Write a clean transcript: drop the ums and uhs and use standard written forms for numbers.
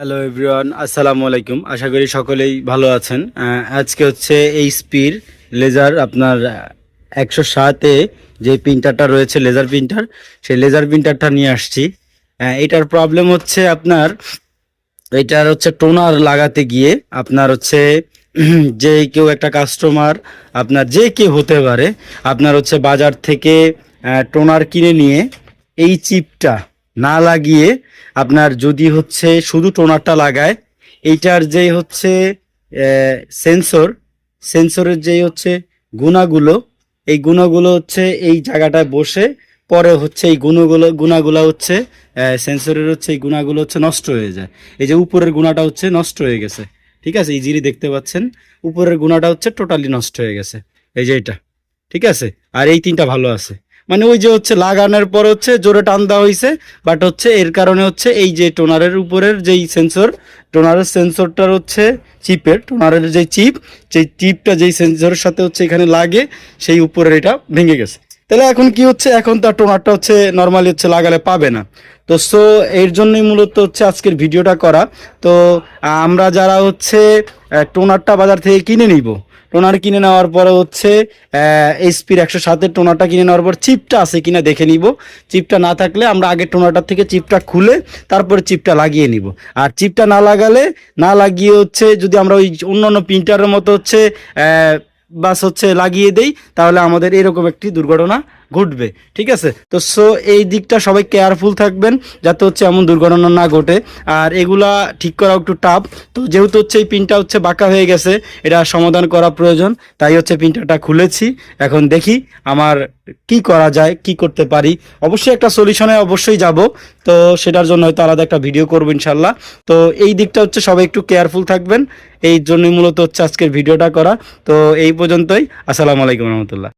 Hello everyone, আসসালামু আলাইকুম। আশা করি সকলেই ভালো আছেন। আজকে হচ্ছে এইচপির লেজার আপনার 107-এ যে প্রিন্টারটা রয়েছে লেজার প্রিন্টার, সেই লেজার প্রিন্টারটা নিয়ে আসছি। এটার প্রবলেম হচ্ছে আপনার এটার হচ্ছে টোনার লাগাতে গিয়ে আপনার হচ্ছে যে কেউ একটা কাস্টমার আপনার যে কেউ হতে পারে আপনার হচ্ছে বাজার থেকে টোনার কিনে নিয়ে এই চিপটা না লাগিয়ে আপনার যদি হচ্ছে শুধু টোনারটা লাগায়, এইটার যে হচ্ছে সেন্সরের যেই হচ্ছে গুণাগুলো, এই গুণাগুলো হচ্ছে এই জায়গাটায় বসে পরে হচ্ছে এই গুণাগুলো হচ্ছে সেন্সরের হচ্ছে এই গুণাগুলো হচ্ছে নষ্ট হয়ে যায়। এই যে উপরের গুণাটা হচ্ছে নষ্ট হয়ে গেছে, ঠিক আছে, ইজিলি দেখতে পাচ্ছেন উপরের গুণাটা হচ্ছে টোটালি নষ্ট হয়ে গেছে। এই যে এটা ঠিক আছে, আর এই তিনটা ভালো আছে। মানে ওই যে হচ্ছে লাগানোর পর হচ্ছে জোরে টান দেওয়া হয়েছে, বাট হচ্ছে এর কারণে হচ্ছে এই যে টোনারের উপরের যেই সেন্সর, টোনারের সেন্সরটার হচ্ছে চিপের, টোনারের যে চিপ, সেই চিপটা যেই সেন্সরের সাথে হচ্ছে এখানে লাগে, সেই উপরের এটা ভেঙে গেছে। তাহলে এখন কি হচ্ছে, এখন তার টোনারটা হচ্ছে নর্মালি হচ্ছে লাগালে পাবে না। তো সো এর জন্যই মূলত হচ্ছে আজকের ভিডিওটা করা। তো আমরা যারা হচ্ছে টোনারটা বাজার থেকে কিনে নিব, টোনার কিনে নেওয়ার পরে হচ্ছে এইচপির 107-এর টোনারটা কিনে নেওয়ার পর চিপটা আছে কিনা দেখে নিব। চিপটা না থাকলে আমরা আগে টোনারটার থেকে চিপটা খুলে তারপরে চিপটা লাগিয়ে নিব। আর চিপটা না লাগালে, না লাগিয়ে হচ্ছে যদি আমরা ওই অন্যান্য প্রিন্টারের মতো হচ্ছে বাস হচ্ছে লাগিয়ে দেই, তাহলে আমাদের এরকম একটি দুর্ঘটনা ঘটবে। ঠিক আছে, তো সো এই দিকটা সবাই কেয়ারফুল থাকবেন যাতে হচ্ছে এমন দুর্ঘটনা না ঘটে। আর এগুলা ঠিক করা একটু টাফ, তো যেহেতু হচ্ছে এই পিনটা হচ্ছে বাঁকা হয়ে গেছে, এটা সমাধান করা প্রয়োজন, তাই হচ্ছে পিনটা খুলেছি। এখন দেখি আমার কি করা যায়, কি করতে পারি। অবশ্যই একটা সলিউশনে অবশ্যই যাব, তো সেটার জন্য হয়তো আলাদা একটা ভিডিও করবো ইনশাল্লাহ। তো এই দিকটা হচ্ছে সবাই একটু কেয়ারফুল থাকবেন, এই জন্যই মূলত হচ্ছে আজকের ভিডিওটা করা। তো এই পর্যন্তই, আসসালামু আলাইকুম রহমতুল্লাহ।